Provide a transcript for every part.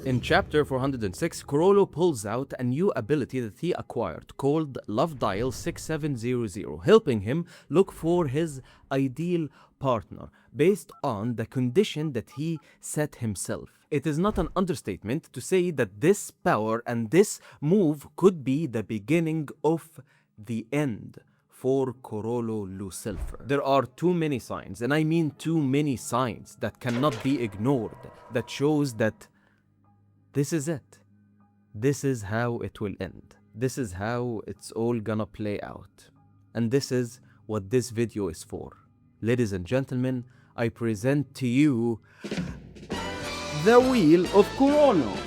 In chapter 406, Chrollo pulls out a new ability that he acquired called Love Dial 6700, helping him look for his ideal partner based on the condition that he set himself. It is not an understatement to say that this power and this move could be the beginning of the end for Chrollo Lucilfer. There are too many signs, and I mean too many signs that cannot be ignored, that shows that this is it. This is how it will end. This is how it's all gonna play out. And this is what this video is for. Ladies and gentlemen, I present to you the Wheel of Chrollo.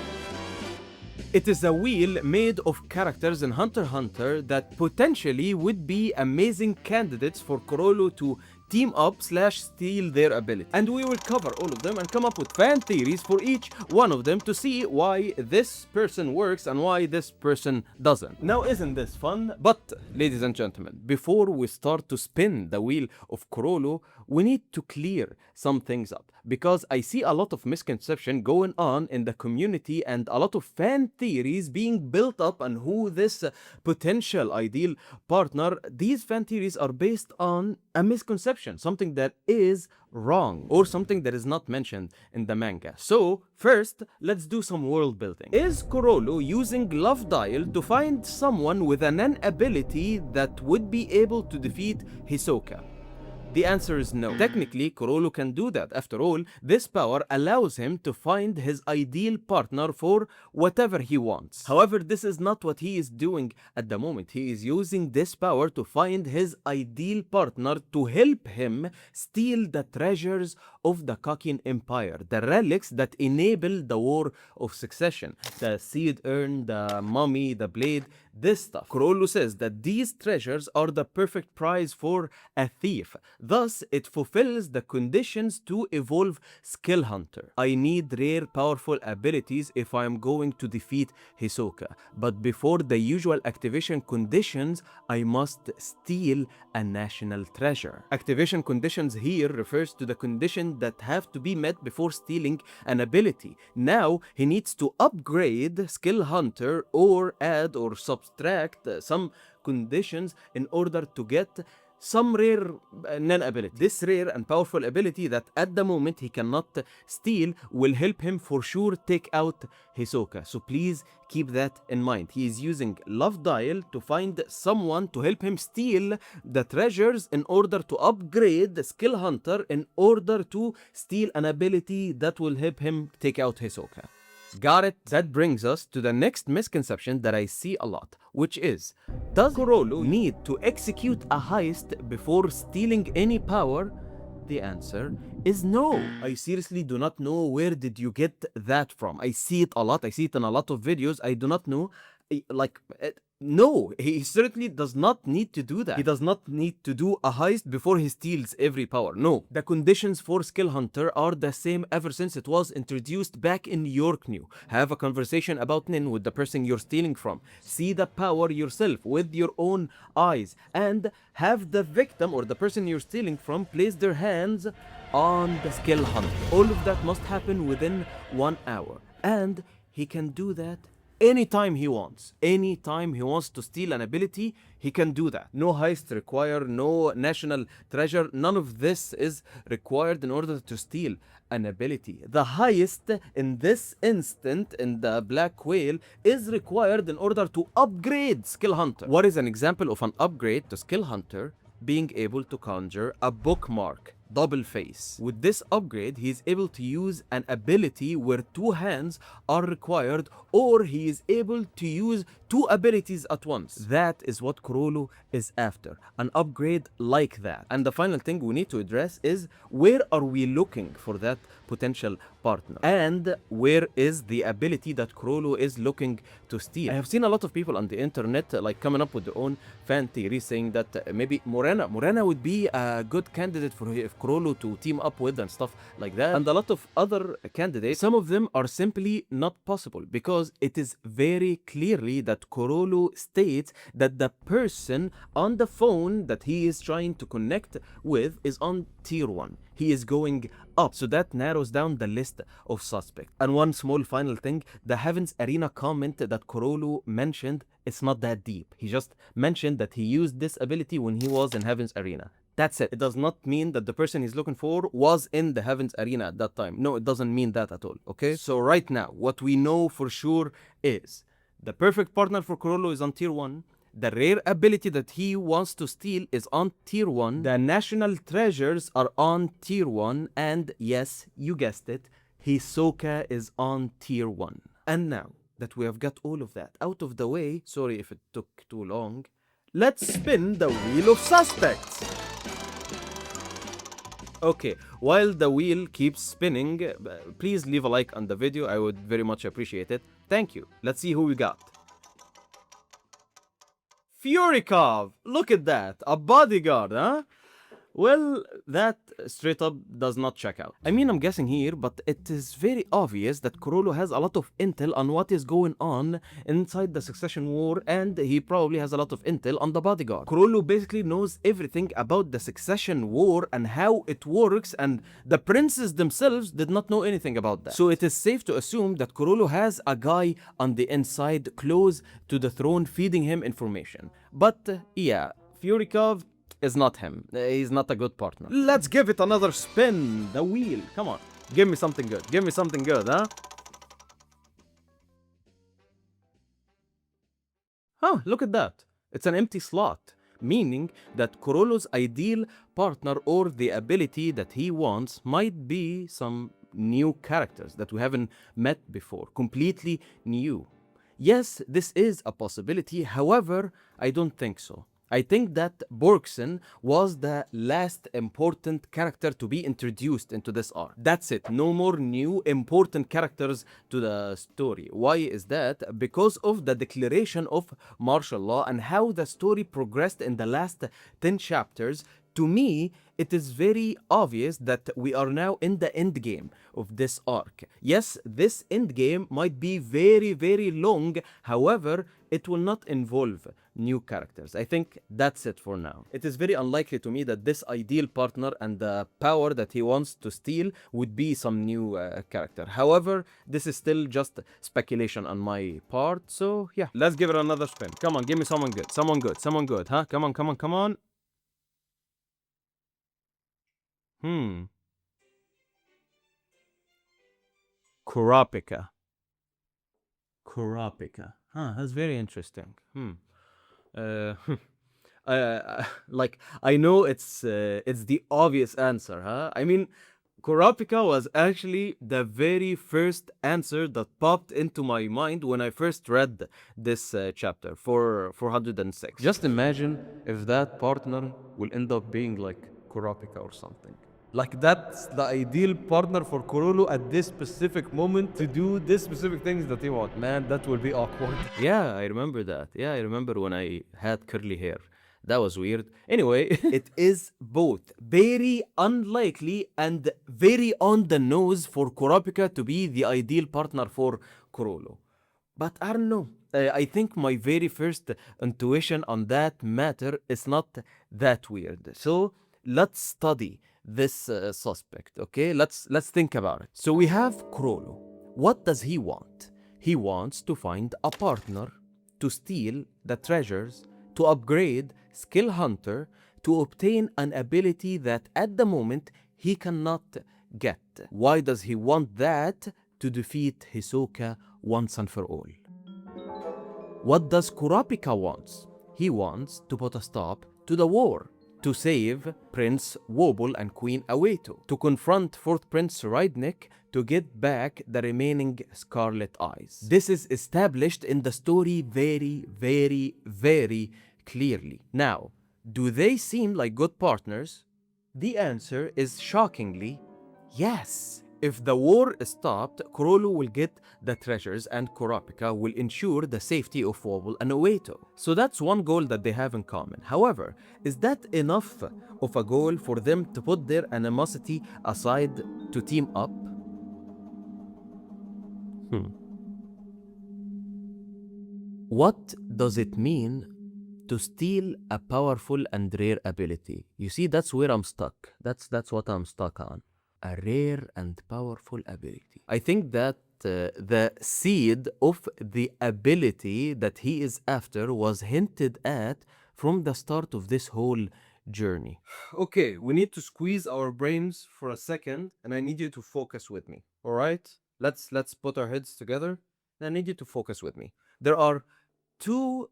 It is a wheel made of characters in Hunter x Hunter that potentially would be amazing candidates for Chrollo to team up / steal their ability. And we will cover all of them and come up with fan theories for each one of them to see why this person works and why this person doesn't. Now, isn't this fun? But, ladies and gentlemen, before we start to spin the wheel of Chrollo, we need to clear some things up, because I see a lot of misconception going on in the community and a lot of fan theories being built up on who this potential ideal partner. These fan theories are based on a misconception, something that is wrong or something that is not mentioned in the manga. So first, let's do some world building. Is Chrollo using Love Dial to find someone with an ability that would be able to defeat Hisoka? The answer is no. Technically, Chrollo can do that. After all, this power allows him to find his ideal partner for whatever he wants. However, this is not what he is doing at the moment. He is using this power to find his ideal partner to help him steal the treasures of the Kakin Empire, the relics that enable the War of Succession, the seed urn, the mummy, the blade, this stuff. Chrollo says that these treasures are the perfect prize for a thief. Thus, it fulfills the conditions to evolve Skill Hunter. I need rare, powerful abilities if I am going to defeat Hisoka. But before the usual activation conditions, I must steal a national treasure. Activation conditions here refers to the condition that have to be met before stealing an ability. Now, he needs to upgrade Skill Hunter or add or subtract some conditions in order to get some rare non-ability. This rare and powerful ability that at the moment he cannot steal will help him for sure take out Hisoka. So please keep that in mind. He is using Love Dial to find someone to help him steal the treasures in order to upgrade the Skill Hunter in order to steal an ability that will help him take out Hisoka. Got it? That brings us to the next misconception that I see a lot, which is, does Chrollo need to execute a heist before stealing any power? The answer is no. I seriously do not know where did you get that from. I see it a lot. I see it in a lot of videos. I do not know. No, he certainly does not need to do that. He does not need to do a heist before he steals every power. No. The conditions for Skill Hunter are the same ever since it was introduced back in York New. Have a conversation about Nin with the person you're stealing from. See the power yourself with your own eyes. And have the victim or the person you're stealing from place their hands on the Skill Hunter. All of that must happen within 1 hour. And he can do that anytime he wants. Anytime he wants to steal an ability, he can do that. No heist required, no national treasure. None of this is required in order to steal an ability. The heist in this instant, in the Black Whale, is required in order to upgrade Skill Hunter. What is an example of an upgrade to Skill Hunter? Being able to conjure a bookmark, double face. With this upgrade, he is able to use an ability where 2 hands are required, or he is able to use 2 abilities at once. That is what Chrollo is after, an upgrade like that. And the final thing we need to address is, where are we looking for that potential partner? And where is the ability that Chrollo is looking to steal? I have seen a lot of people on the internet coming up with their own fan theories, saying that maybe Morena would be a good candidate for Chrollo to team up with and stuff like that. And a lot of other candidates, some of them are simply not possible, because it is very clearly that Chrollo states that the person on the phone that he is trying to connect with is on tier 1. he is going up. So that narrows down the list of suspects. And one small final thing, the Heaven's Arena comment that Chrollo mentioned, it's not that deep. He just mentioned that he used this ability when he was in Heaven's Arena. That's it. It does not mean that the person he's looking for was in the Heaven's Arena at that time. No, it doesn't mean that at all, okay? So right now, what we know for sure is the perfect partner for Chrollo is on tier 1. The rare ability that he wants to steal is on tier 1. The national treasures are on tier 1. And yes, you guessed it, Hisoka is on tier 1. And now that we have got all of that out of the way, sorry if it took too long, let's spin the wheel of suspects. Okay, while the wheel keeps spinning, please leave a like on the video. I would very much appreciate it. Thank you. Let's see who we got. Furikov! Look at that! A bodyguard, huh? Well, that straight up does not check out. I mean, I'm guessing here, but it is very obvious that Chrollo has a lot of intel on what is going on inside the Succession War, and he probably has a lot of intel on the bodyguard. Chrollo basically knows everything about the Succession War and how it works, and the princes themselves did not know anything about that. So it is safe to assume that Chrollo has a guy on the inside close to the throne feeding him information. But yeah, Furikov is not him. He's not a good partner. Let's give it another spin. The wheel. Come on. Give me something good. Give me something good, huh? Huh, look at that. It's an empty slot, meaning that Chrollo's ideal partner or the ability that he wants might be some new characters that we haven't met before. Completely new. Yes, this is a possibility. However, I don't think so. I think that Borgson was the last important character to be introduced into this arc. That's it. No more new important characters to the story. Why is that? Because of the declaration of martial law and how the story progressed in the last 10 chapters. To me, it is very obvious that we are now in the end game of this arc. Yes, this end game might be very, very long. However, it will not involve new characters. I think that's it for now. It is very unlikely to me that this ideal partner and the power that he wants to steal would be some new character. However, this is still just speculation on my part. So yeah, let's give it another spin. Come on, give me someone good. Someone good. Someone good, huh? Come on, come on, come on. Kurapika. Kurapika. Huh, that's very interesting. Uh, like, I know it's the obvious answer, huh? I mean, Kurapika was actually the very first answer that popped into my mind when I first read this chapter, 406. Just imagine if that partner will end up being like Kurapika or something. Like, that's the ideal partner for Chrollo at this specific moment to do this specific things that he wants. Man, that will be awkward. Yeah, I remember that. Yeah, I remember when I had curly hair. That was weird. Anyway, it is both very unlikely and very on the nose for Kurapika to be the ideal partner for Chrollo. But I don't know. I think my very first intuition on that matter is not that weird. So let's study this suspect, okay? Let's think about it. So we have Chrollo. What does he want? He wants to find a partner, to steal the treasures, to upgrade Skill Hunter, to obtain an ability that at the moment he cannot get. Why does he want that? To defeat Hisoka once and for all. What does Kurapika want? He wants to put a stop to the war, to save Prince Wobble and Queen Aweto, to confront 4th Prince Tserriednich, to get back the remaining Scarlet Eyes. This is established in the story very, very, very clearly. Now, do they seem like good partners? The answer is shockingly yes. If the war is stopped, Chrollo will get the treasures and Kurapika will ensure the safety of Wobble and Aweto. So that's one goal that they have in common. However, is that enough of a goal for them to put their animosity aside to team up? What does it mean to steal a powerful and rare ability. You see, that's where I'm stuck. That's what I'm stuck on. A rare and powerful ability. I think that the seed of the ability that he is after was hinted at from the start of this whole journey. Okay, we need to squeeze our brains for a second, and I need you to focus with me. All right? Let's put our heads together. And I need you to focus with me. There are two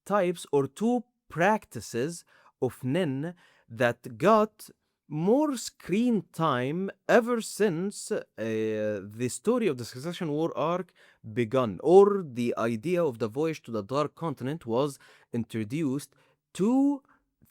types or two practices of nin that got more screen time ever since the story of the Succession War arc begun, or the idea of the voyage to the Dark Continent was introduced. Two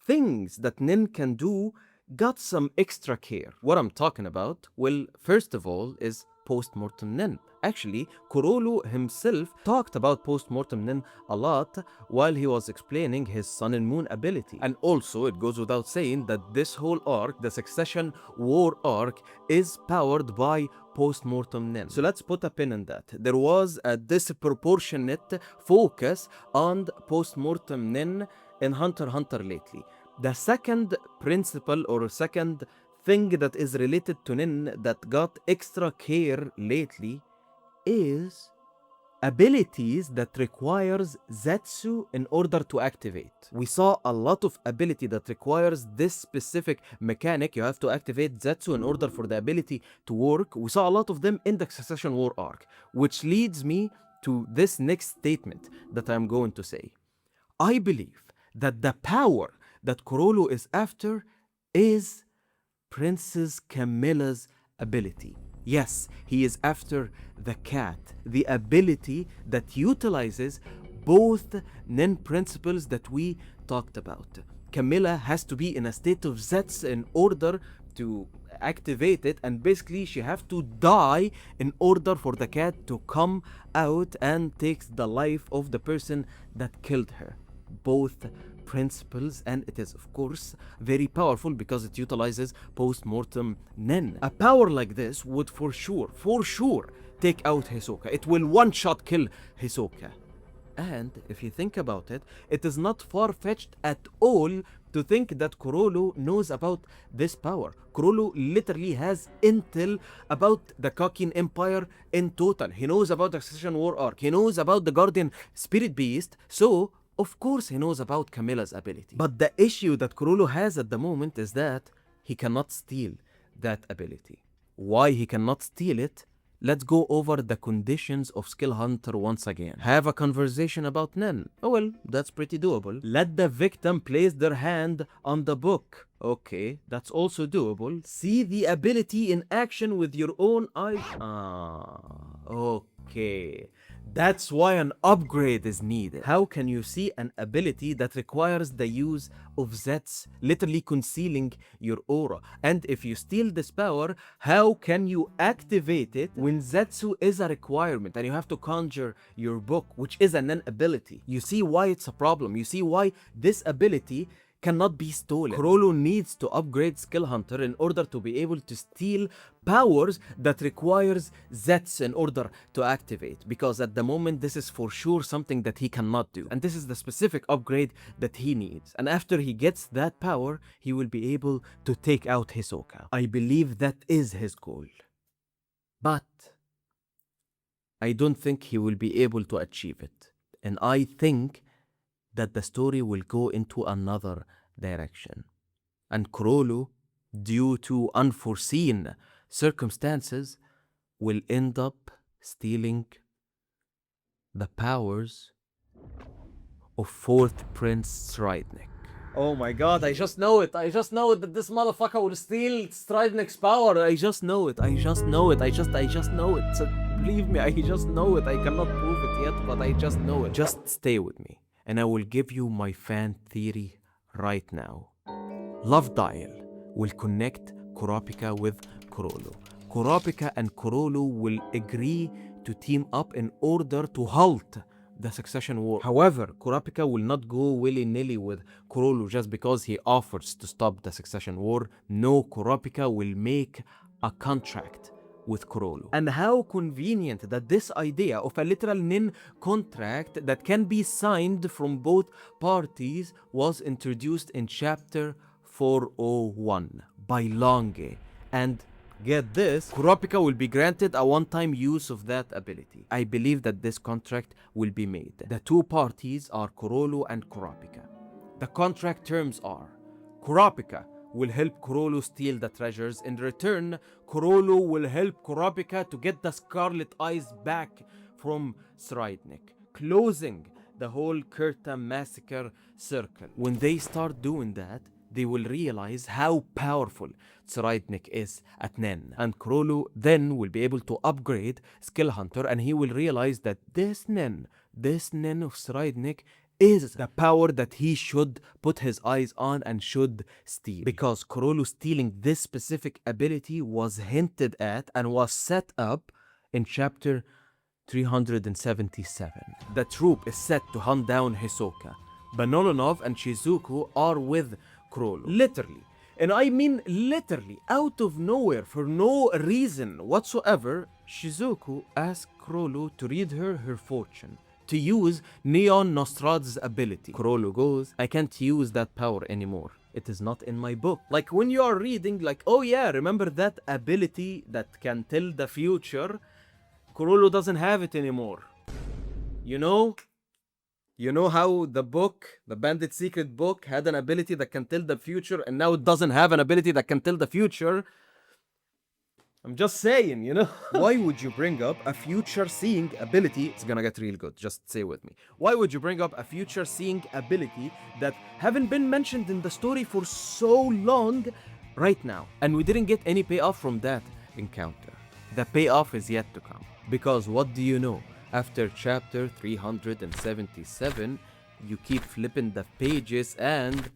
things that nin can do got some extra care. What I'm talking about, well, first of all, is post-mortem nin. Actually, Chrollo himself talked about post-mortem nin a lot while he was explaining his Sun and Moon ability. And also, it goes without saying that this whole arc, the Succession War arc, is powered by post-mortem nin. So let's put a pin in that. There was a disproportionate focus on post-mortem nin in Hunter x Hunter lately. The second principle or second thing that is related to nin that got extra care lately is abilities that requires Zetsu in order to activate. We saw a lot of ability that requires this specific mechanic. You have to activate Zetsu in order for the ability to work. We saw a lot of them in the Succession War arc, which leads me to this next statement that I'm going to say. I believe that the power that Chrollo is after is Princess Camilla's ability. Yes, he is after the cat, the ability that utilizes both nin principles that we talked about. Camilla has to be in a state of Zets in order to activate it, and basically she have to die in order for the cat to come out and takes the life of the person that killed her. Both principles, and it is of course very powerful because it utilizes post-mortem nin. A power like this would for sure take out Hisoka. It will one-shot kill Hisoka. And if you think about it, it is not far-fetched at all to think that Chrollo knows about this power. Chrollo literally has intel about the Kakin Empire in total. He knows about the Succession War arc. He knows about the Guardian Spirit Beast. So of course he knows about Camilla's ability. But the issue that Chrollo has at the moment is that he cannot steal that ability. Why he cannot steal it? Let's go over the conditions of Skill Hunter once again. Have a conversation about nin. Oh well, that's pretty doable. Let the victim place their hand on the book. Okay, that's also doable. See the ability in action with your own eyes. Okay. That's why an upgrade is needed. How can you see an ability that requires the use of Zets, literally concealing your aura? And if you steal this power, how can you activate it when Zetsu is a requirement and you have to conjure your book, which is an ability? You see why it's a problem. You see why this ability cannot be stolen. Chrollo needs to upgrade Skill Hunter in order to be able to steal powers that requires Zets in order to activate, because at the moment this is for sure something that he cannot do, and this is the specific upgrade that he needs. And after he gets that power, he will be able to take out Hisoka. I believe that is his goal, but I don't think he will be able to achieve it, and I think that the story will go into another direction. And Chrollo, due to unforeseen circumstances, will end up stealing the powers of 4th Prince Tserriednich. Oh my god, I just know it. I just know it that this motherfucker will steal Tserriednich's power. I just know it. I just know it. I just know it. So believe me, I just know it. I cannot prove it yet, but I just know it. Just stay with me, and I will give you my fan theory right now. Love Dial will connect Kurapika with Chrollo. Kurapika and Chrollo will agree to team up in order to halt the Succession War. However, Kurapika will not go willy-nilly with Chrollo just because he offers to stop the Succession War. No, Kurapika will make a contract with Chrollo. And how convenient that this idea of a literal nin contract that can be signed from both parties was introduced in chapter 401 by Lange. And get this, Kurapika will be granted a one-time use of that ability. I believe that this contract will be made. The two parties are Chrollo and Kurapika. The contract terms are: Kurapika will help Chrollo steal the treasures. In return, Chrollo will help Kurapika to get the Scarlet Eyes back from Tserriednich, closing the whole Kurta massacre circle. When they start doing that, they will realize how powerful Tserriednich is at Nen. And Chrollo then will be able to upgrade Skill Hunter, and he will realize that this Nen of Tserriednich is the power that he should put his eyes on and should steal. Because Chrollo stealing this specific ability was hinted at and was set up in chapter 377. The troop is set to hunt down Hisoka. Banolonov and Shizuku are with Chrollo. Literally. And I mean literally, out of nowhere, for no reason whatsoever, Shizuku asks Chrollo to read her fortune, to use Neon Nostrad's ability. Chrollo goes, I can't use that power anymore. It is not in my book. Like when you are reading, like, oh yeah, remember that ability that can tell the future? Chrollo doesn't have it anymore. You know? You know how the book, the Bandit Secret book, had an ability that can tell the future, and now it doesn't have an ability that can tell the future? I'm just saying, you know? Why would you bring up a future-seeing ability? It's gonna get real good, just stay with me. Why would you bring up a future-seeing ability that haven't been mentioned in the story for so long right now? And we didn't get any payoff from that encounter. The payoff is yet to come. Because what do you know? After chapter 377, you keep flipping the pages and...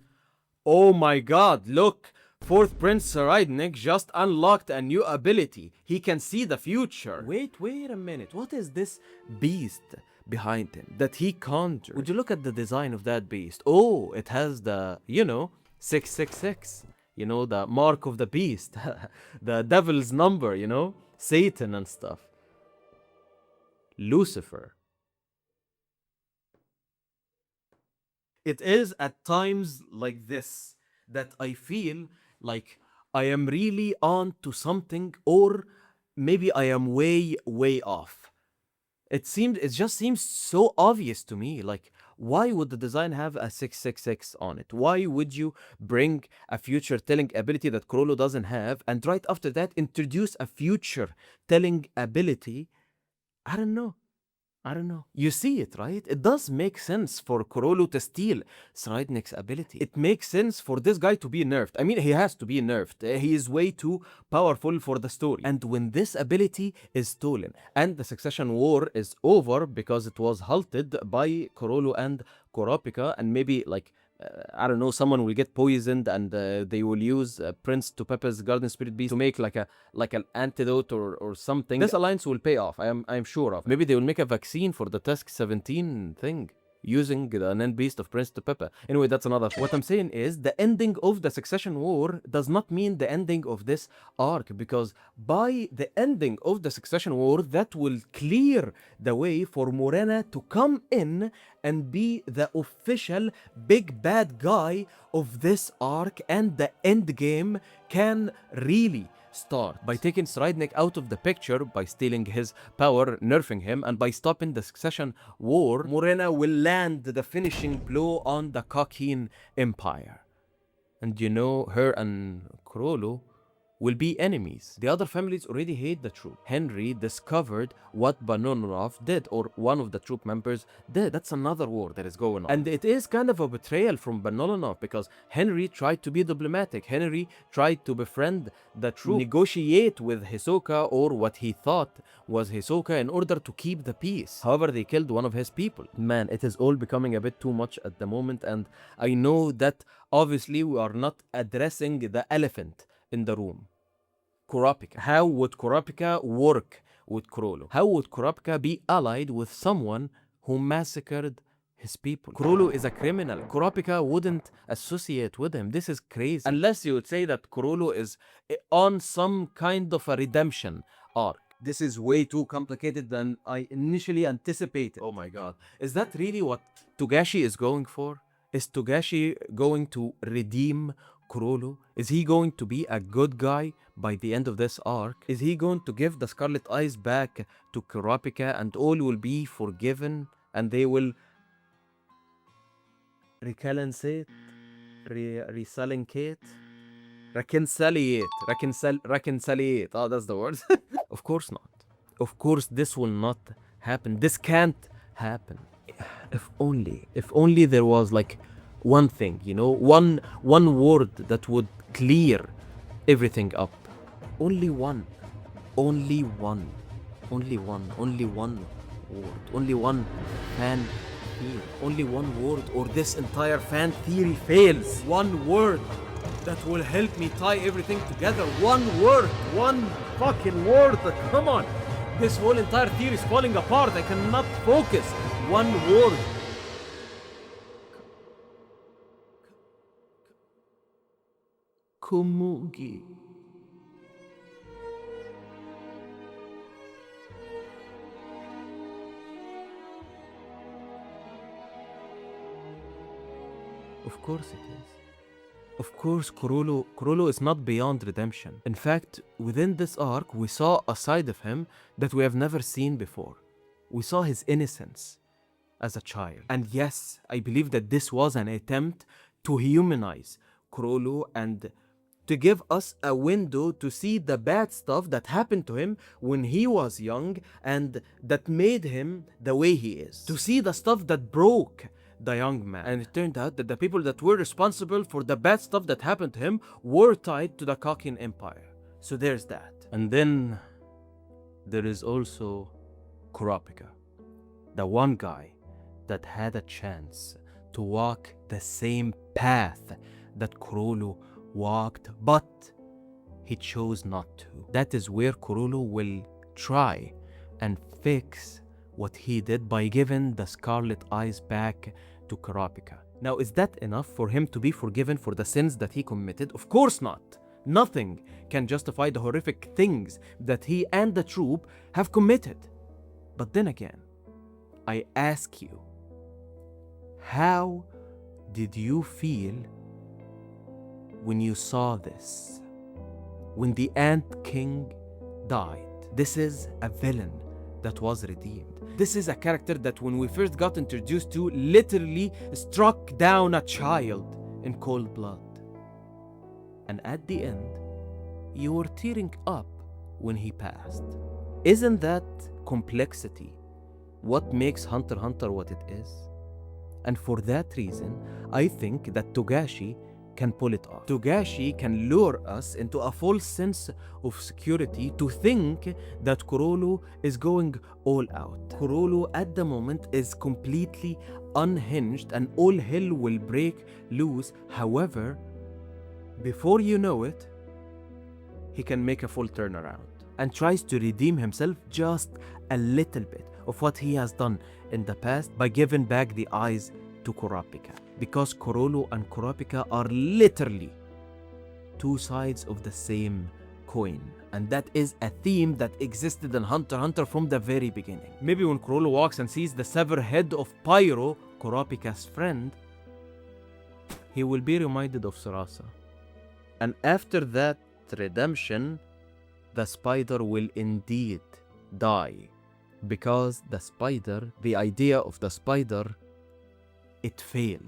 oh my god, look! Fourth Prince Tserriednich just unlocked a new ability. He can see the future. Wait a minute. What is this beast behind him that he conjured? Would you look at the design of that beast? Oh, it has the, 666. You know, the mark of the beast. The devil's number, Satan and stuff. Lucifer. It is at times like this that I feel like I am really on to something, or maybe I am way off. It just seems so obvious to me. Like, why would the design have a 666 on it? Why would you bring a future telling ability that Chrollo doesn't have, and right after that introduce a future telling ability? I don't know. You see it, right? It does make sense for Chrollo to steal Tserriednich's ability. It makes sense for this guy to be nerfed. I mean, he has to be nerfed. He is way too powerful for the story. And when this ability is stolen and the succession war is over because it was halted by Chrollo and Kurapika, and maybe like I don't know, someone will get poisoned, and they will use Prince to Pepper's Garden Spirit Beast to make like an antidote or something. This alliance will pay off. I'm sure of. Maybe they will make a vaccine for the Tusk 17 thing, using the Nen Beast of Prince to Pepper. Anyway, that's another thing. What I'm saying is the ending of the succession war does not mean the ending of this arc, because by the ending of the succession war, that will clear the way for Morena to come in and be the official big bad guy of this arc, and the end game can really start by taking Tserriednich out of the picture, by stealing his power, nerfing him, and by stopping the succession war. Morena will land the finishing blow on the Kakin Empire. And her and Chrollo will be enemies. The other families already hate the troop. Henry discovered what Banolonov did, or one of the troop members did. That's another war that is going on. And it is kind of a betrayal from Banolonov, because Henry tried to be diplomatic. Henry tried to befriend the troop, negotiate with Hisoka, or what he thought was Hisoka, in order to keep the peace. However, they killed one of his people. Man, it is all becoming a bit too much at the moment, and I know that obviously we are not addressing the elephant in the room. Kurapika. How would Kurapika work with Chrollo? How would Kurapika be allied with someone who massacred his people? Chrollo is a criminal. Kurapika wouldn't associate with him. This is crazy. Unless you would say that Chrollo is on some kind of a redemption arc. This is way too complicated than I initially anticipated. Oh my god. Is that really what Togashi is going for? Is Togashi going to redeem Chrollo? Is he going to be a good guy by the end of this arc? Is he going to give the Scarlet Eyes back to Kurapika and all will be forgiven and they will reconciliate? Reconciliate. Oh, that's the word. Of course not. Of course, this will not happen. This can't happen. If only there was like one thing, you know, one word that would clear everything up. Only one word. Only one fan theory. Only one word, or this entire fan theory fails. One word that will help me tie everything together. One word. One fucking word. Come on. This whole entire theory is falling apart. I cannot focus. One word. Komugi. Of course it is. Of course, Chrollo is not beyond redemption. In fact, within this arc, we saw a side of him that we have never seen before. We saw his innocence as a child. And yes, I believe that this was an attempt to humanize Chrollo and to give us a window to see the bad stuff that happened to him when he was young and that made him the way he is. To see the stuff that broke the young man. And it turned out that the people that were responsible for the bad stuff that happened to him were tied to the Kakin Empire. So there's that. And then there is also Kurapika, the one guy that had a chance to walk the same path that Chrollo walked, but he chose not to. That is where Chrollo will try and fix what he did by giving the Scarlet Eyes back to Kurapika. Now, is that enough for him to be forgiven for the sins that he committed? Of course not. Nothing can justify the horrific things that he and the troop have committed. But then again, I ask you, how did you feel when you saw this? When the Ant King died? This is a villain that was redeemed. This is a character that when we first got introduced to, literally struck down a child in cold blood. And at the end, you were tearing up when he passed. Isn't that complexity what makes Hunter x Hunter what it is? And for that reason, I think that Togashi can pull it off. Togashi can lure us into a false sense of security to think that Chrollo is going all out. Chrollo at the moment is completely unhinged and all hell will break loose. However, before you know it, he can make a full turnaround and tries to redeem himself just a little bit of what he has done in the past by giving back the eyes to Kurapika. Because Chrollo and Kurapika are literally two sides of the same coin. And that is a theme that existed in Hunter x Hunter from the very beginning. Maybe when Chrollo walks and sees the severed head of Pyro, Kurapika's friend, he will be reminded of Sarasa. And after that redemption, the spider will indeed die. Because the idea of the spider, it failed.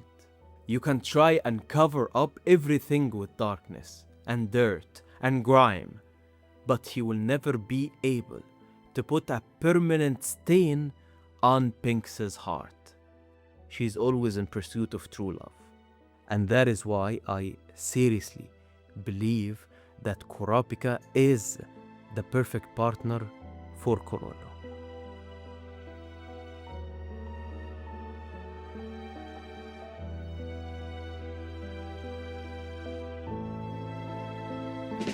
You can try and cover up everything with darkness and dirt and grime, but he will never be able to put a permanent stain on Pinx's heart. She's always in pursuit of true love. And that is why I seriously believe that Kurapika is the perfect partner for Chrollo.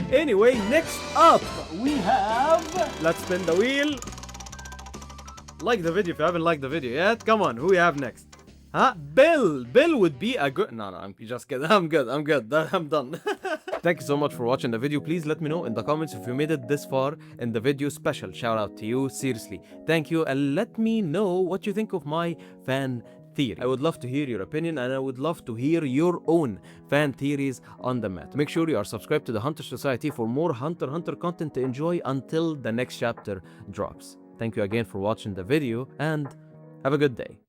Anyway, next up we have... Let's spin the wheel. Like the video if you haven't liked the video yet. Come on, who we have next? Huh? Bill. Bill would be a good... No, I'm just kidding. I'm good. I'm done. Thank you so much for watching the video. Please let me know in the comments if you made it this far in the video. Special shout out to you, seriously. Thank you, and let me know what you think of my fan theory. I would love to hear your opinion, and I would love to hear your own fan theories on the mat. Make sure you are subscribed to the Hunter Society for more Hunter x Hunter content to enjoy until the next chapter drops. Thank you again for watching the video, and have a good day.